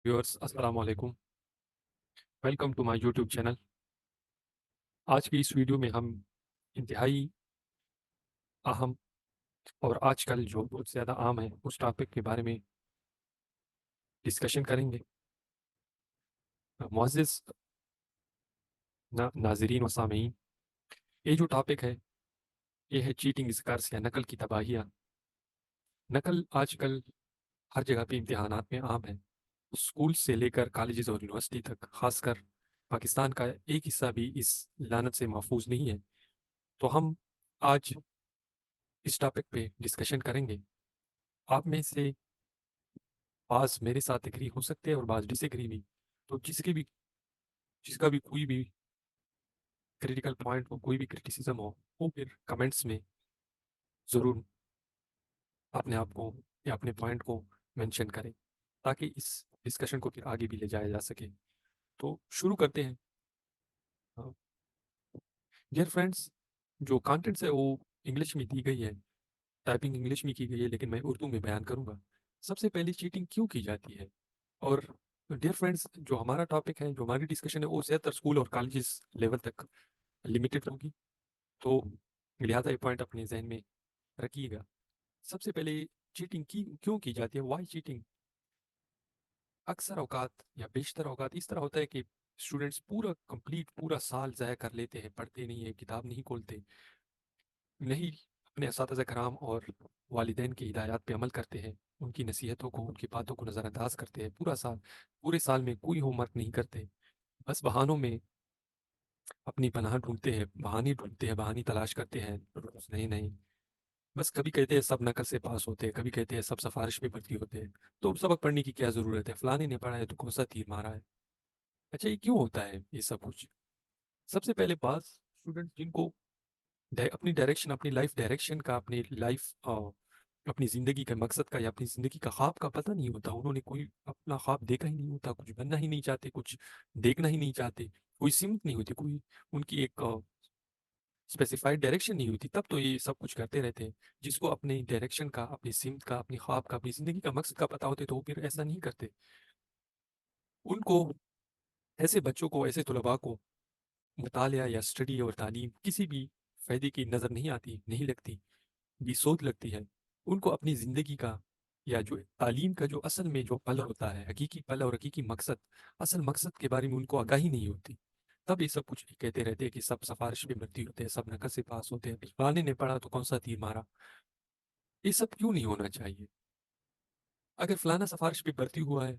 Viewers अस्सलाम वालेकुम। Welcome to my YouTube channel. आज की इस वीडियो में हम इंतहाई अहम और आजकल जो बहुत ज़्यादा आम है उस टॉपिक के बारे में डिस्कशन करेंगे। मुअज़्ज़िज़ नाज़रीन व सामीन, ये जो टॉपिक है ये है चीटिंग स्कॉर्स या नकल की तबाहियाँ। नकल आजकल हर जगह पे इम्तिहानात में आम है, स्कूल से लेकर कॉलेजेस और यूनिवर्सिटी तक। खासकर पाकिस्तान का एक हिस्सा भी इस लानत से महफूज नहीं है। तो हम आज इस टॉपिक पे डिस्कशन करेंगे। आप में से बाज़ मेरे साथ एग्री हो सकते हैं और बाज़ डिसएग्री भी। तो जिसका भी कोई भी क्रिटिकल पॉइंट हो, कोई भी क्रिटिसिज्म हो, वो फिर कमेंट्स में ज़रूर अपने आप को या अपने पॉइंट को मेंशन करें, ताकि इस डिस्कशन को फिर आगे भी ले जाया जा सके। तो शुरू करते हैं। डियर फ्रेंड्स, जो कंटेंट्स है वो इंग्लिश में दी गई है, टाइपिंग इंग्लिश में की गई है, लेकिन मैं उर्दू में बयान करूँगा। सबसे पहले चीटिंग क्यों की जाती है? और डियर फ्रेंड्स, जो हमारा टॉपिक है, जो हमारी डिस्कशन है, वो ज़्यादातर स्कूल और कॉलेजेस लेवल तक लिमिटेड होगी। तो लिहाजा ये पॉइंट अपने जहन में रखिएगा। सबसे पहले चीटिंग की क्यों की जाती है? Why cheating? अक्सर औकात या बेशतर औकात इस तरह होता है कि स्टूडेंट्स पूरा साल ज़ाया कर लेते हैं, पढ़ते नहीं है, किताब नहीं खोलते, नहीं अपने असातिज़ा कराम और वालिदैन की हिदायत पे अमल करते हैं, उनकी नसीहतों को, उनकी बातों को नज़रअंदाज करते हैं। पूरे साल में कोई होमवर्क नहीं करते, बस बहानों में अपनी पनाह ढूंढते हैं, बहाने तलाश करते हैं रोज़ नए-नए। बस कभी कहते हैं सब नकल से पास होते हैं, कभी कहते हैं सब सिफ़ारिश में भर्ती होते हैं। तो सबक पढ़ने की क्या ज़रूरत है? फलाने ने पढ़ा है तो कौन-सा तीर मारा है? अच्छा, ये क्यों होता है ये सब कुछ? सबसे पहले बात, स्टूडेंट जिनको अपनी डायरेक्शन, अपनी लाइफ डायरेक्शन का, अपनी ज़िंदगी के मकसद का या अपनी ज़िंदगी का ख्वाब का पता नहीं होता। उन्होंने कोई अपना ख्वाब देखा ही नहीं होता, कुछ बनना ही नहीं चाहते, कुछ देखना ही नहीं चाहते, कोई सिमत नहीं होती, कोई उनकी एक स्पेसिफाइड डायरेक्शन नहीं होती, तब तो ये सब कुछ करते रहते हैं। जिसको अपनी डायरेक्शन का, अपनी सिमत का, अपनी ख्वाब का, अपनी ज़िंदगी का मकसद का पता होते तो वो फिर ऐसा नहीं करते। उनको, ऐसे बच्चों को, ऐसे तलबा को मुतालिया या स्टडी और तालीम किसी भी फ़ायदे की नज़र नहीं आती, नहीं लगती, बेसोध लगती है। उनको अपनी ज़िंदगी का या जो तालीम का जो असल में जो पल होता है, हकीकी पल और हकीकी मकसद, असल मकसद के बारे में उनको आगाही नहीं होती। तब ये सब कुछ कहते रहते हैं कि सब सिफ़ारिश पे भर्ती होते हैं, सब नकल से पास होते हैं, फलाने ने पढ़ा तो कौन-सा तीर मारा। ये सब क्यों नहीं होना चाहिए? अगर फलाना सिफ़ारिश पे भर्ती हुआ है,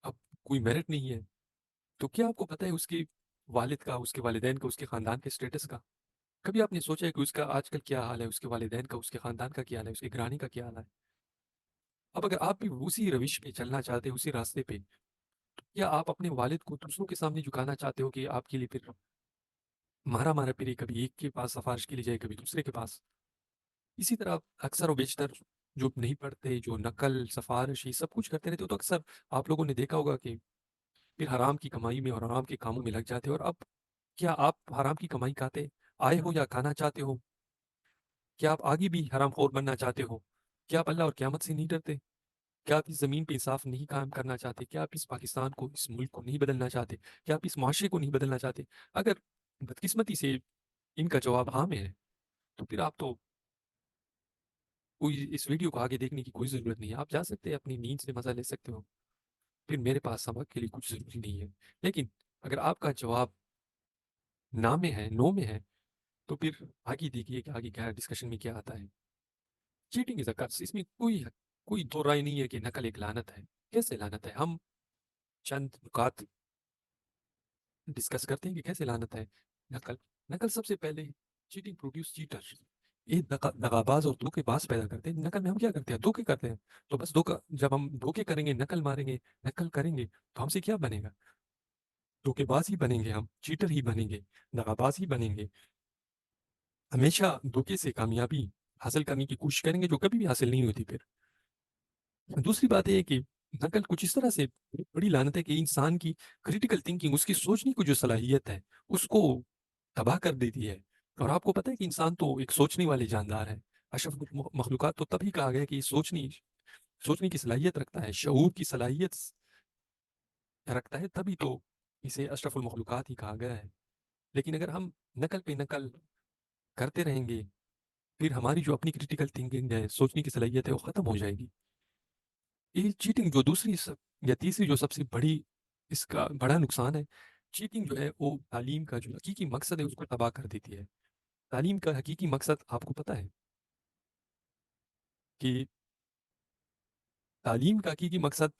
अब कोई मेरिट नहीं है, तो क्या आपको पता है उसके वालिद का, उसके वालिदैन का, उसके ख़ानदान के स्टेटस का? कभी आपने सोचा है कि उसका आजकल क्या हाल है, उसके वालिदैन का, उसके ख़ानदान का क्या हाल है, उसकी घराने का क्या हाल है? अब अगर आप भी उसी रविश पे चलना चाहते हैं, उसी रास्ते पे, क्या आप अपने वालिद को दूसरों के सामने झुकाना चाहते हो कि आपके लिए फिर मारा-मारा फिरे, कभी एक के पास सिफ़ारिश के लिए जाए, कभी दूसरे के पास? इसी तरह अक्सर और बेशतर जो नहीं पढ़ते, जो नकल, सिफ़ारिश ये सब कुछ करते रहते हो, तो अक्सर आप लोगों ने देखा होगा कि फिर हराम की कमाई में और हराम के कामों में लग जाते हो। और अब क्या आप हराम की कमाई खाते आए हो या खाना चाहते हो? क्या आप आगे भी हरामखोर बनना चाहते हो? क्या आप अल्लाह और क़यामत से नहीं डरते? क्या आप इस ज़मीन पे इंसाफ़ नहीं कायम करना चाहते? क्या आप इस पाकिस्तान को, इस मुल्क को नहीं बदलना चाहते? क्या आप इस मुआशरे को नहीं बदलना चाहते? अगर बदकिस्मती से इनका जवाब हाँ में है, तो फिर आप तो कोई इस वीडियो को आगे देखने की कोई ज़रूरत नहीं है। आप जा सकते हैं, अपनी नींद से मज़ा ले सकते हो। फिर मेरे पास सबक के लिए कुछ ज़रूरी नहीं है। लेकिन अगर आपका जवाब ना में है, नो में है, तो फिर आगे देखिए कि आगे क्या डिस्कशन में क्या आता है। चीटिंग इज़ अ कर्स, इसमें कोई दो राय नहीं है कि नकल एक लानत है। कैसे लानत है? हम चंद नुकात डिस्कस करते हैं कि कैसे लानत है नकल। नकल सबसे पहले, चीटिंग प्रोड्यूस चीटर। ये दगाबाज और धोखेबाज पैदा करते हैं। नकल में हम क्या करते हैं? धोखे करते हैं। तो बस धोखा, जब हम धोखे करेंगे, नकल मारेंगे, नकल करेंगे, तो हमसे क्या बनेगा? धोखेबाज ही बनेंगे हम, चीटर ही बनेंगे, दगाबाज ही बनेंगे। हमेशा धोखे से कामयाबी हासिल करने की कोशिश करेंगे, जो कभी भी हासिल नहीं होती फिर। दूसरी बात ये है कि नकल कुछ इस तरह से बड़ी लानत है कि इंसान की क्रिटिकल थिंकिंग, उसकी सोचने की जो सलाहियत है, उसको तबाह कर देती है। और आपको पता है कि इंसान तो एक सोचने वाले जानदार है। अशरफुल मखलूक़ात तो तभी कहा गया कि सोचने सोचने की सलाहियत रखता है, शऊर की सलाहियत رکھتا ہے تبھی تو اسے اشرف المخلوقات ہی کہا گیا ہے. لیکن اگر ہم نقل پہ نقل کرتے رہیں گے پھر ہماری جو اپنی کریٹیکل تھنکنگ ہے سوچنے کی صلاحیت ہے وہ ختم ہو جائے گی. یہ چیٹنگ جو دوسری یا تیسری جو سب سے بڑی اس کا بڑا نقصان ہے چیٹنگ جو ہے وہ تعلیم کا جو حقیقی مقصد ہے اس کو تباہ کر دیتی ہے. تعلیم کا حقیقی مقصد آپ کو پتہ ہے کہ تعلیم کا حقیقی مقصد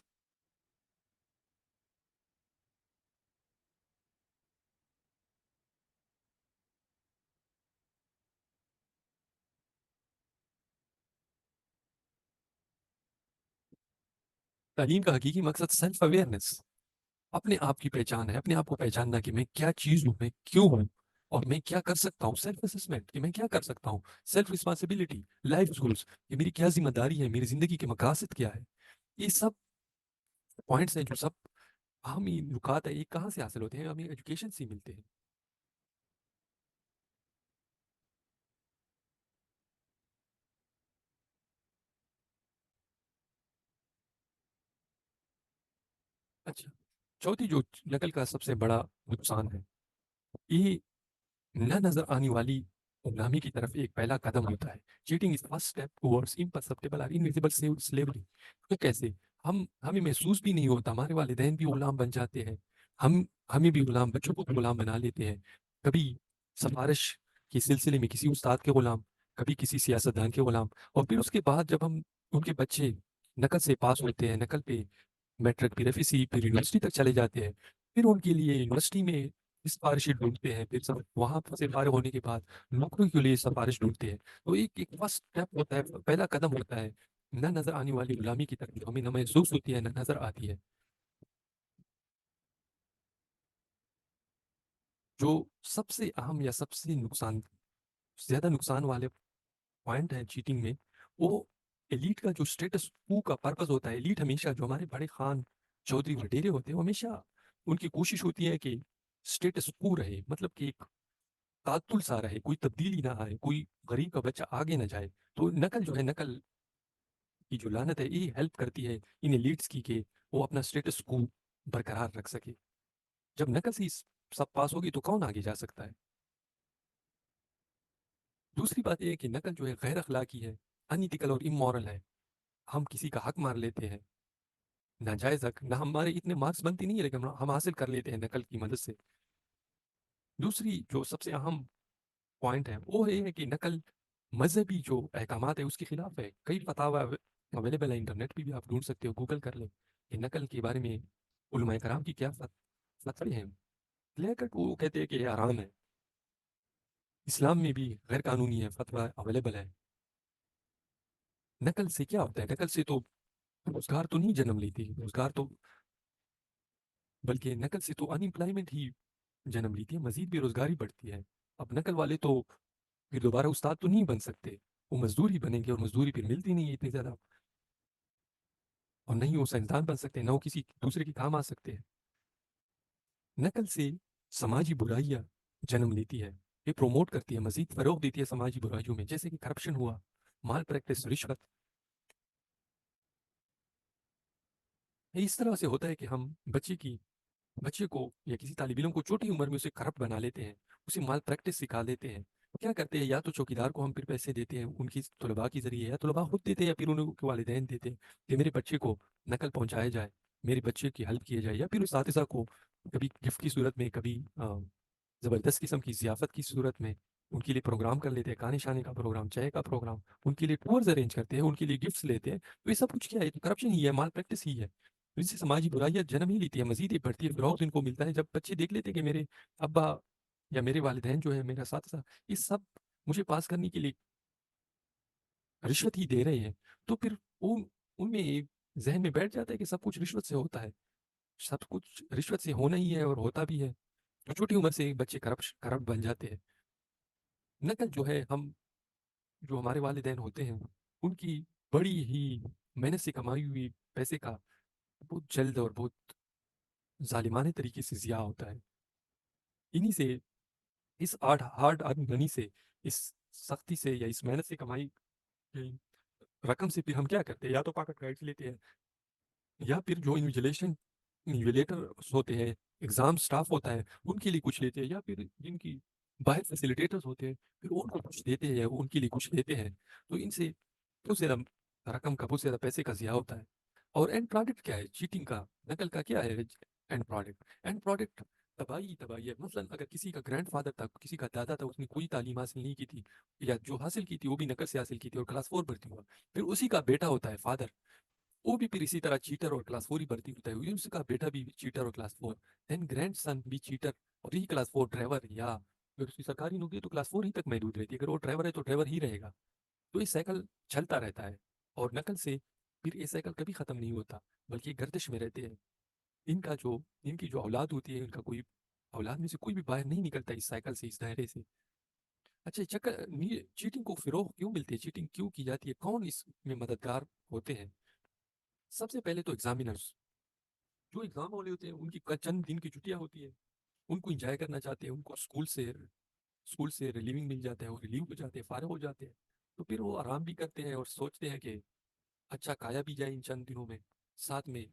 تعلیم کا حقیقی مقصد سیلف اویئرنیس اپنے آپ کی پہچان ہے. اپنے آپ کو پہچاننا کہ میں کیا چیز ہوں میں کیوں ہوں اور میں کیا کر سکتا ہوں. سیلف اسسمنٹ کہ میں کیا کر سکتا ہوں. سیلف رسپانسبلٹی لائف گولز کہ میری کیا ذمہ داری ہے میری زندگی کے مقاصد کیا ہے. یہ سب پوائنٹس ہیں جو سب اہم ہی نکات ہے. یہ کہاں سے حاصل ہوتے ہیں ہمیں ایجوکیشن سے ملتے ہیں. اچھا چوتھی جو نقل کا سب سے بڑا نقصان ہے یہ نہ نظر آنے والی غلامی کی طرف ایک پہلا قدم ہوتا ہے. Cheating is first step towards imperceptible اور انویزیبل سلیوری. تو کیسے ہمیں محسوس بھی نہیں ہوتا ہمارے والدین بھی غلام بن جاتے ہیں. ہم ہمیں بھی غلام بچوں کو بھی غلام بنا لیتے ہیں. کبھی سفارش کے سلسلے میں کسی استاد کے غلام کبھی کسی سیاستدان کے غلام اور پھر اس کے بعد جب ہم ان کے بچے نقل سے پاس ہوتے ہیں نقل پہ میٹرک پھر ایف ای سی پھر یونیورسٹی تک چلے جاتے ہیں پھر ان کے لیے یونیورسٹی میں سفارشی ڈھونڈتے ہیں. پھر سب وہاں سے فارغ ہونے کے بعد نوکری کے لیے سفارش ڈھونڈتے ہیں. تو ایک فرسٹ اسٹیپ ہوتا ہے پہلا قدم ہوتا ہے نہ نظر آنے والی غلامی کی طرف جو ہمیں نہ محسوس ہوتی ہے نہ نظر آتی ہے. جو سب سے اہم یا سب سے زیادہ نقصان والے پوائنٹ ہے چیٹنگ میں وہ ایلیٹ کا جو اسٹیٹس کو کا پرپز ہوتا ہے. ایلیٹ ہمیشہ جو ہمارے بڑے خان چودھری وڈیرے ہوتے ہیں وہ ہمیشہ ان کی کوشش ہوتی ہے کہ اسٹیٹس کو رہے مطلب کہ ایک تعطل سا رہے کوئی تبدیلی نہ آئے کوئی غریب کا بچہ آگے نہ جائے. تو نقل جو ہے نقل کی جو لعنت ہے یہ ہیلپ کرتی ہے ان ایلیٹس کی کہ وہ اپنا اسٹیٹس کو برقرار رکھ سکے. جب نقل سے سب پاس ہوگی تو کون آگے جا سکتا ہے. دوسری بات یہ ہے کہ نقل جو ہے غیر اخلاقی ہے انیتھیکل اور امورل ہے. ہم کسی کا حق مار لیتے ہیں ناجائز حق نہ ہمارے اتنے مارکس بنتی نہیں ہے لیکن ہم حاصل کر لیتے ہیں نقل کی مدد سے. دوسری جو سب سے اہم پوائنٹ ہے وہ یہ ہے کہ نقل مذہبی جو احکامات ہے اس کے خلاف ہے. کئی فتاوی اویلیبل ہے انٹرنیٹ پہ بھی آپ ڈھونڈ سکتے ہو گوگل کر لیں کہ نقل کے بارے میں علماء کرام کی کیا فتوی ہیں. کلیئر کٹ وہ کہتے ہیں کہ یہ حرام ہے. اسلام میں بھی غیر قانونی ہے فتویٰ اویلیبل ہے. نقل سے کیا ہوتا ہے نقل سے تو روزگار تو نہیں جنم لیتی روزگار تو بلکہ نقل سے تو ان امپلائمنٹ ہی جنم لیتی ہے مزید بے روزگاری بڑھتی ہے. اب نقل والے تو پھر دوبارہ استاد تو نہیں بن سکتے وہ مزدور ہی بنیں گے اور مزدوری پھر ملتی نہیں ہے اتنی زیادہ اور نہیں وہ سائنسدان بن سکتے نہ وہ کسی دوسرے کے کام آ سکتے ہیں. نقل سے سماجی برائیاں جنم لیتی ہے. یہ پروموٹ کرتی ہے مزید فروغ دیتی ہے سماجی برائیوں میں جیسے کہ کرپشن ہوا مال پریکٹس رشوت. اس طرح سے ہوتا ہے کہ ہم بچے کو یا کسی طالب علم کو چھوٹی عمر میں اسے کرپٹ بنا لیتے ہیں اسے مال پریکٹس سکھا دیتے ہیں. کیا کرتے ہیں یا تو چوکیدار کو ہم پھر پیسے دیتے ہیں ان کی طلباء کے ذریعے یا طلباء خود دیتے ہیں یا پھر ان کے والدین دیتے ہیں کہ میرے بچے کو نقل پہنچایا جائے میرے بچے کی ہیلپ کیے جائے یا پھر اساتذہ کو کبھی گفٹ کی صورت میں کبھی زبردست قسم کی ضیافت کی صورت میں ان کے لیے پروگرام کر لیتے ہیں کھانے شانے کا پروگرام چائے کا پروگرام ان کے لیے ٹورز ارینج کرتے ہیں ان کے لیے گفٹس لیتے ہیں. تو یہ سب کچھ کیا ہے تو کرپشن ہی ہے مال پریکٹس ہی ہے. اس سے سماجی برائیاں جنم ہی لیتی ہے مزید ہی بڑھتی ہے فروغ ان کو ملتا ہے جب بچے دیکھ لیتے ہیں کہ میرے ابا یا میرے والدین جو ہے میرا اساتذہ یہ سب مجھے پاس کرنے کے لیے رشوت ہی دے رہے ہیں تو پھر ان میں ایک ذہن میں بیٹھ جاتا ہے کہ سب کچھ رشوت سے ہوتا ہے سب کچھ رشوت سے ہونا ہی ہے اور ہوتا بھی ہے. تو چھوٹی عمر سے بچے کرپٹ بن جاتے ہیں. نقل جو ہے ہم جو ہمارے والدین ہوتے ہیں ان کی بڑی ہی محنت سے کمائی ہوئی پیسے کا بہت جلد اور بہت ظالمانہ طریقے سے ضیاع ہوتا ہے. انہی سے اس ہارڈ ارن منی سے اس سختی سے یا اس محنت سے کمائی گئی رقم سے پھر ہم کیا کرتے ہیں یا تو پاکٹ رائٹ لیتے ہیں یا پھر جو انویجلیشن इन्विजिलेटर्स होते हैं, एग्ज़ाम स्टाफ होता है, उनके लिए कुछ लेते हैं, या फिर जिनकी बाहर फैसिलिटेटर्स होते हैं, फिर वो उनको कुछ देते हैं या वो उनके लिए कुछ लेते हैं। तो इनसे बहुत ज़्यादा रकम का, बहुत ज़्यादा पैसे का ज़िया होता है। और एंड प्रोडक्ट क्या है चीटिंग का, नकल का क्या है एंड प्रोडक्ट? एंड प्रोडक्ट तबाही ही तबाही है। मसलन अगर किसी का ग्रैंडफ़ादर था, किसी का दादा था, उसने कोई तालीम हासिल नहीं की थी, या जो हासिल की थी वो भी नकल से हासिल की थी और क्लास 4 भर्ती हुआ। फिर उसी का बेटा होता है फादर, वो भी फिर इसी तरह चीटर और क्लास 4 ही भर्ती होता है, उसका बेटा भी चीटर और क्लास 4, देन ग्रैंडसन भी चीटर और यही क्लास 4 ड्राइवर, या अगर उसकी सरकारी नौकरी है तो क्लास 4 ही तक महदूद रहती है, अगर वो ड्राइवर है तो ड्राइवर ही रहेगा। तो ये साइकिल चलता रहता है, और नकल से फिर ये साइकिल कभी ख़त्म नहीं होता, बल्कि गर्दिश में रहते हैं। इनकी जो औलाद होती है, इनका कोई औलाद में से कोई भी बाहर नहीं निकलता इस साइकिल से, इस दायरे से। अच्छा, चक्कर ये चीटिंग को फ़रोग़ क्यों मिलती है, चीटिंग क्यों की जाती है, कौन इसमें मददगार होते हैं? सबसे पहले तो एग्ज़ामिनर्स, जो एग्ज़ाम वाले होते हैं, उनकी चंद दिन की छुट्टियाँ होती है, उनको इंजॉय करना चाहते हैं, उनको स्कूल से रिलीविंग मिल जाता है, वो रिलीव हो जाते हैं, फ़ारिग हो जाते हैं। तो फिर वो आराम भी करते हैं और सोचते हैं कि अच्छा खाया भी जाए इन चंद दिनों में, साथ में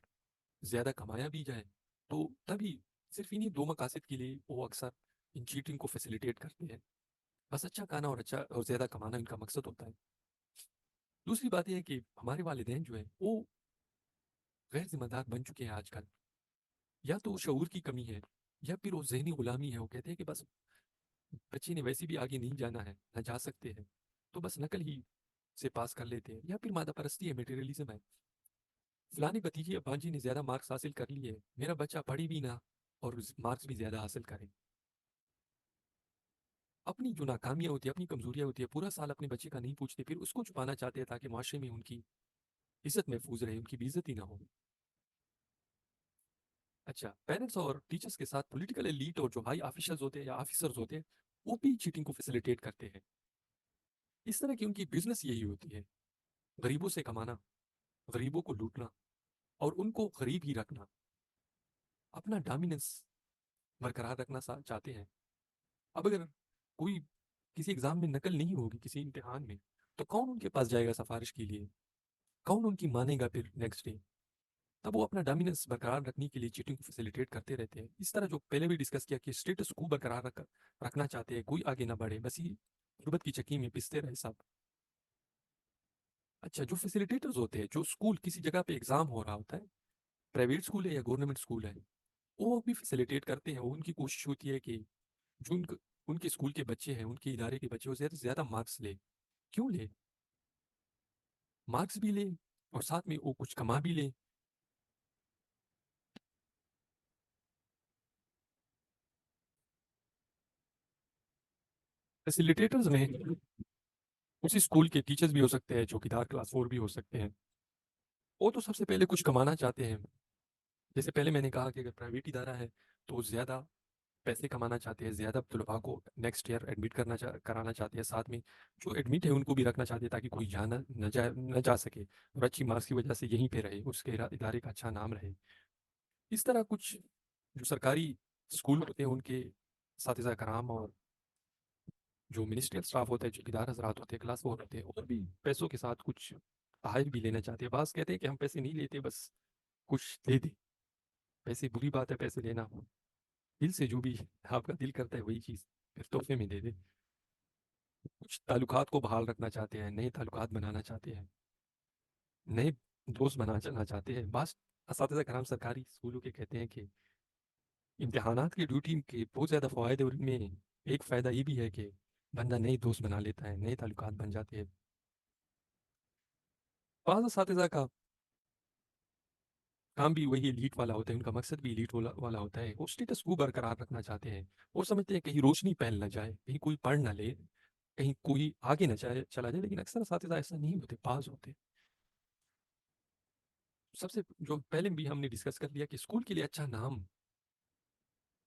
ज़्यादा कमाया भी जाए। तो तभी सिर्फ़ इन्हीं 2 मकासद के लिए वो अक्सर इन चीटिंग को फैसिलिटेट करते हैं। बस अच्छा खाना और अच्छा और ज़्यादा कमाना इनका मकसद होता है। दूसरी बात ये है कि हमारे वालिदैन जो हैं, वो गैर ज़िम्मेदार बन चुके हैं आजकल। या तो शऊर की कमी है, या फिर वो ज़हनी गुलामी है। वो कहते हैं कि बस बच्चे ने वैसे भी आगे नहीं जाना है, ना जा सकते हैं, तो बस नकल ही से पास कर लेते हैं। या फिर मादा परस्ती है, मटेरियलिज्म है। फलाने भतीजे या भांजी ने ज़्यादा मार्क्स हासिल कर लिए, मेरा बच्चा पढ़े भी ना और मार्क्स भी ज़्यादा हासिल करे। अपनी जो नाकामियाँ होती है, अपनी कमज़ोरियाँ होती है, पूरा साल अपने बच्चे का नहीं पूछते, फिर उसको छुपाना चाहते हैं ताकि माशरे में उनकी इज़्ज़त महफूज रहे, उनकी बेइज़्ज़ती ना हो। अच्छा, पेरेंट्स और टीचर्स के साथ पॉलिटिकल एलीट और जो हाई ऑफिशियल्स होते हैं या ऑफिसर्स होते हैं, वो भी चीटिंग को फैसिलिटेट करते हैं। इस तरह की उनकी बिज़नेस यही होती है, गरीबों से कमाना, गरीबों को लूटना और उनको गरीब ही रखना, अपना डोमिनेंस बरकरार रखना चाहते हैं। अब अगर कोई किसी एग्ज़ाम में नकल नहीं होगी, किसी इम्तिहान में, तो कौन उनके पास जाएगा सिफारिश के लिए? कौन उनकी मानेगा फिर नेक्स्ट डे? तब वो अपना डोमिनेंस बरकरार रखने के लिए चीटिंग को फैसिलिटेट करते रहते हैं। इस तरह जो पहले भी डिस्कस किया कि स्टेटस को बरकरार रखना चाहते हैं, कोई आगे ना बढ़े, बस ये गुर्बत की चक्की में पिसते रहे सब। अच्छा, जो फैसिलिटेटर्स होते हैं, जो स्कूल किसी जगह पे एग्ज़ाम हो रहा होता है, प्राइवेट स्कूल है या गवर्नमेंट स्कूल है, वो भी फैसिलिटेट करते हैं। वो उनकी कोशिश होती है कि जो उनके स्कूल के बच्चे हैं, उनके इदारे के बच्चे, वो ज़्यादा से ज़्यादा मार्क्स ले। क्यों ले? मार्क्स भी ले और साथ में वो कुछ कमा भी ले। फैसिलिटेटर्स में उसी स्कूल के टीचर्स भी हो सकते हैं, चौकीदार क्लास 4 भी हो सकते हैं। वो तो सबसे पहले कुछ कमाना चाहते हैं। जैसे पहले मैंने कहा कि अगर प्राइवेट इदारा है, तो ज़्यादा पैसे कमाना चाहते हैं, ज़्यादा तलबा को नेक्स्ट ईयर एडमिट कराना चाहते हैं, साथ में जो एडमिट है उनको भी रखना चाहते हैं ताकि कोई जाना न जा सके और अच्छी मार्क्स की वजह से यहीं पे रहे, उसके इदारे का अच्छा नाम रहे। इस तरह कुछ जो सरकारी स्कूल होते हैं, उनके असातिज़ा कराम और जो मिनिस्ट्रियल स्टाफ होता है, चौकीदार हज़रात होते हैं, क्लास 4 होते हैं, और भी पैसों के साथ कुछ तोहफ़े भी लेना चाहते हैं। बाज़ कहते हैं कि हम पैसे नहीं लेते, बस कुछ दे दें। पैसे बुरी बात है पैसे लेना, दिल से जो भी आपका दिल करता है वही चीज़ फिर तोहफ़े में दे दें। कुछ ताल्लुकात को बहाल रखना चाहते हैं, नए ताल्लुकात बनाना चाहते हैं, नए दोस्त बनाना चाहते हैं। बाज़ असातिज़ा कराम सरकारी स्कूलों के कहते हैं कि इम्तिहानात की ड्यूटी के बहुत ज़्यादा फ़वाइद है और इनमें एक फ़ायदा ये भी है कि बंदा नए दोस्त बना लेता है, नए ताल्लुकात बन जाते हैं। बाज़ असातिज़ा का काम भी वही एलीट वाला होता है, उनका मकसद भी एलीट वाला होता है। वो स्टेटस को बरकरार रखना चाहते हैं और समझते हैं कहीं रोशनी फैल ना जाए, कहीं कोई पढ़ ना ले, कहीं कोई आगे ना चला जाए, लेकिन अक्सर असातिज़ा ऐसा नहीं होते, पास होते। सबसे जो पहले भी हमने डिस्कस कर लिया कि स्कूल के लिए अच्छा नाम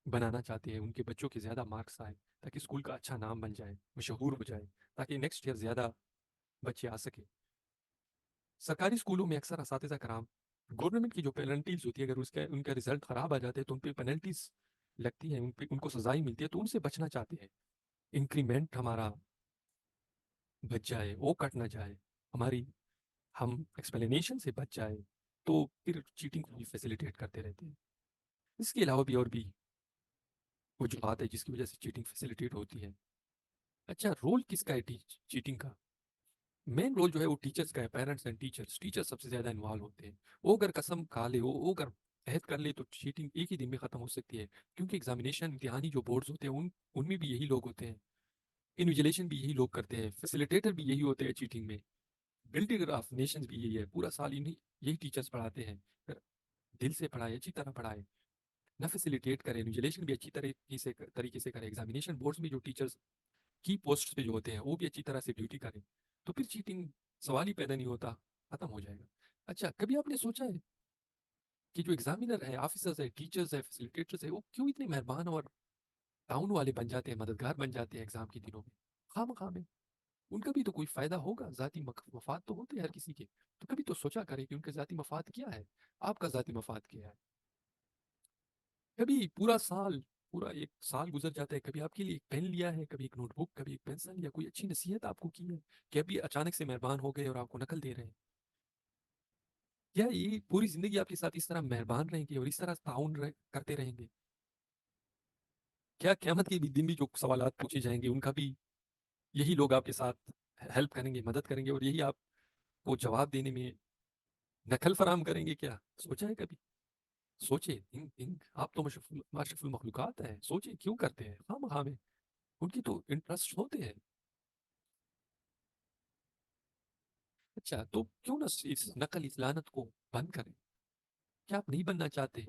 बनाना चाहते हैं, उनके बच्चों के ज़्यादा मार्क्स आए ताकि स्कूल का अच्छा नाम बन जाए, मशहूर हो जाए, ताकि नेक्स्ट ईयर ज़्यादा बच्चे आ सके। सरकारी स्कूलों में अक्सर असातिज़ा कराम गवर्नमेंट की जो पेनल्टीज़ होती है, अगर उसका उनका रिज़ल्ट ख़राब आ जाता है तो उन पे पेनल्टीज़ लगती हैं, उनको सज़ाएँ मिलती है, तो उनसे बचना चाहते हैं। इंक्रीमेंट हमारा बच जाए, वो कट ना जाए, हमारी हम एक्सप्लेनेशन से बच जाए, तो फिर चीटिंग को भी फैसिलिटेट करते रहते हैं। اس کے علاوہ بھی اور بھی وجوہات ہے جس کی وجہ سے چیٹنگ فیسیلیٹیٹ ہوتی ہے. اچھا، رول کس کا ہے چیٹنگ کا؟ مین رول جو ہے وہ ٹیچرس کا ہے. پیرنٹس اینڈ ٹیچر سب سے زیادہ انوالو ہوتے ہیں. وہ اگر قسم کھا لے، وہ اگر عہد کر لے تو چیٹنگ ایک ہی دن میں ختم ہو سکتی ہے. کیونکہ ایگزامینیشن امتحانی جو بورڈز ہوتے ہیں ان میں بھی یہی لوگ ہوتے ہیں. انویجیلیشن بھی یہی لوگ کرتے ہیں. فیسیلیٹیٹر بھی یہی ہوتے ہیں چیٹنگ میں. بلڈنگ آف نیشنز بھی یہی ہے. پورا سال انہیں یہی ٹیچرس پڑھاتے ہیں. دل سے پڑھائے، اچھی طرح پڑھائے، نہ فیسیلیٹیٹ کرے. انویجیلیشن بھی اچھی طریقے سے کرے. ایگزامینیشن بورڈز میں جو ٹیچرس کی پوسٹ پہ جو ہوتے ہیں وہ بھی اچھی طرح سے ڈیوٹی کریں. تو پھر چیٹنگ سوال ہی پیدا نہیں ہوتا، ختم ہو جائے گا. اچھا، کبھی آپ نے سوچا ہے کہ جو ایگزامینر ہے، آفیسرز ہے، ٹیچرز ہے، فیسیلیٹیٹرز ہے، وہ کیوں اتنے مہربان اور تعاون والے بن جاتے ہیں، مددگار بن جاتے ہیں ایگزام کے دنوں میں؟ خواہ مخواہ میں ان کا بھی تو کوئی فائدہ ہوگا. ذاتی مفاد تو ہوتے ہیں ہر کسی کے. تو کبھی تو سوچا کرے کہ ان کا ذاتی مفاد کیا ہے، آپ کا ذاتی مفاد کیا ہے. کبھی پورا ایک سال گزر جاتا ہے، کبھی آپ کے لیے ایک پین لیا ہے، کبھی ایک نوٹ بک، کبھی ایک پینسل، یا کوئی اچھی نصیحت آپ کو کی ہے کہ ابھی اچانک سے مہربان ہو گئے اور آپ کو نقل دے رہے ہیں. کیا یہ پوری زندگی آپ کے ساتھ اس طرح مہربان رہیں گے اور اس طرح تعاون کرتے رہیں گے؟ کیا قیامت کے بھی دن بھی جو سوالات پوچھے جائیں گے ان کا بھی یہی لوگ آپ کے ساتھ ہیلپ کریں گے، مدد کریں گے، اور یہی آپ کو جواب دینے میں نقل فراہم کریں گے؟ کیا سوچا ہے کبھی؟ سوچے. آپ تو ماشرف المخلوقات ہیں. سوچے کیوں کرتے ہیں خواہ مخواہ میں؟ ان کی تو انٹرسٹ ہوتے ہیں. اچھا، تو کیوں نہ اس نقل، اس لعنت کو بند کریں؟ کیا آپ نہیں بننا چاہتے؟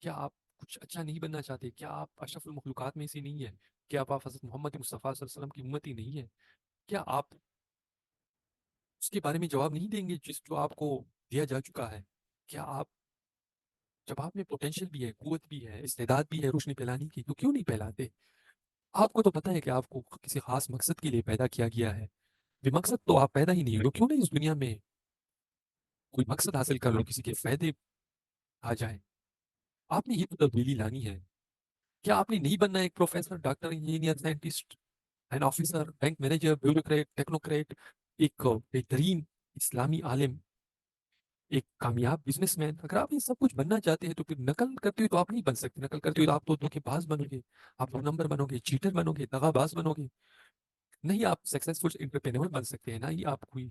کیا آپ کچھ اچھا نہیں بننا چاہتے؟ کیا آپ اشرف المخلوقات میں سے نہیں ہیں؟ کیا آپ حضرت محمد مصطفیٰ صلی اللہ علیہ وسلم کی امتی نہیں ہے؟ کیا آپ اس کے بارے میں جواب نہیں دیں گے جو آپ کو دیا جا چکا ہے؟ کیا آپ، جب آپ میں پوٹینشیل بھی ہے، قوت بھی ہے، استعداد بھی ہے روشنی پھیلانے کی، تو کیوں نہیں پھیلاتے؟ آپ کو تو پتہ ہے کہ آپ کو کسی خاص مقصد کے لیے پیدا کیا گیا ہے. بے مقصد تو آپ پیدا ہی نہیں ہو. کیوں نہیں اس دنیا میں کوئی مقصد حاصل کر لو، کسی کے فائدے آ جائیں. آپ نے یہ تو تبدیلی لانی ہے. کیا آپ نے نہیں بننا ہے ایک professor, doctor, engineer, scientist, an officer, bank manager, bureaucrat, technocrat, ایک بہترین اسلامی عالم، ایک کامیاب بزنس مین؟ اگر آپ یہ سب کچھ بننا چاہتے ہیں تو پھر نقل کرتے ہوئے تو آپ نہیں بن سکتے. نقل کرتے ہوئے تو آپ تو دھوکے باز بنو گے، آپ دو نمبر بنو گے، چیٹر بنو گے، دغا باز بنو گے. نہیں آپ سکسیسفل انٹرپرینور بن سکتے ہیں، نہ ہی آپ کوئی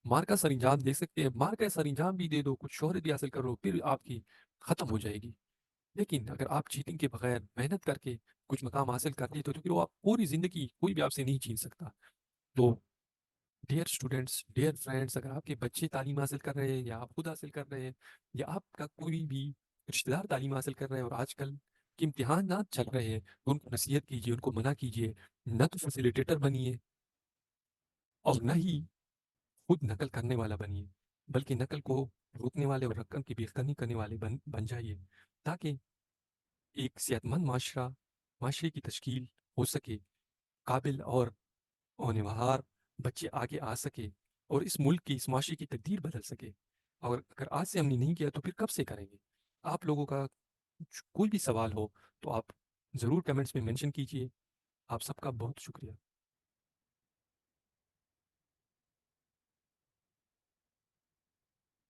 مار کا سر انجام دے سکتے ہیں. مار کا سر انجام بھی دے دو، کچھ شہرت بھی حاصل کرو، پھر آپ کی ختم ہو جائے گی. لیکن اگر آپ چیٹنگ کے بغیر محنت کر کے کچھ مقام حاصل کر لیتے تو پھر وہ آپ پوری زندگی کوئی بھی آپ سے نہیں چھین سکتا. تو ڈیئر اسٹوڈینٹس، ڈیئر فرینڈس، اگر آپ کے بچے تعلیم حاصل کر رہے ہیں، یا آپ خود حاصل کر رہے ہیں، یا آپ کا کوئی بھی رشتہ دار تعلیم حاصل کر رہے ہیں اور آج کل کے امتحانات چل رہے ہیں، تو ان کو نصیحت کیجیے، ان کو منع کیجیے. نہ تو فیسیلیٹیٹر بنیے اور نہ ہی خود نقل کرنے والا بنیے، بلکہ نقل کو روکنے والے اور رقم کی بےختنی کرنے والے بن جائیے، تاکہ ایک صحت مند معاشرے کی تشکیل ہو سکے. قابل اور ہونہار بچے آگے آ سکے اور اس ملک کی، اس معاشرے کی تقدیر بدل سکے. اور اگر آج سے ہم نے نہیں کیا تو پھر کب سے کریں گے؟ آپ لوگوں کا کوئی بھی سوال ہو تو آپ ضرور کمنٹس میں مینشن کیجیے. آپ سب کا بہت شکریہ.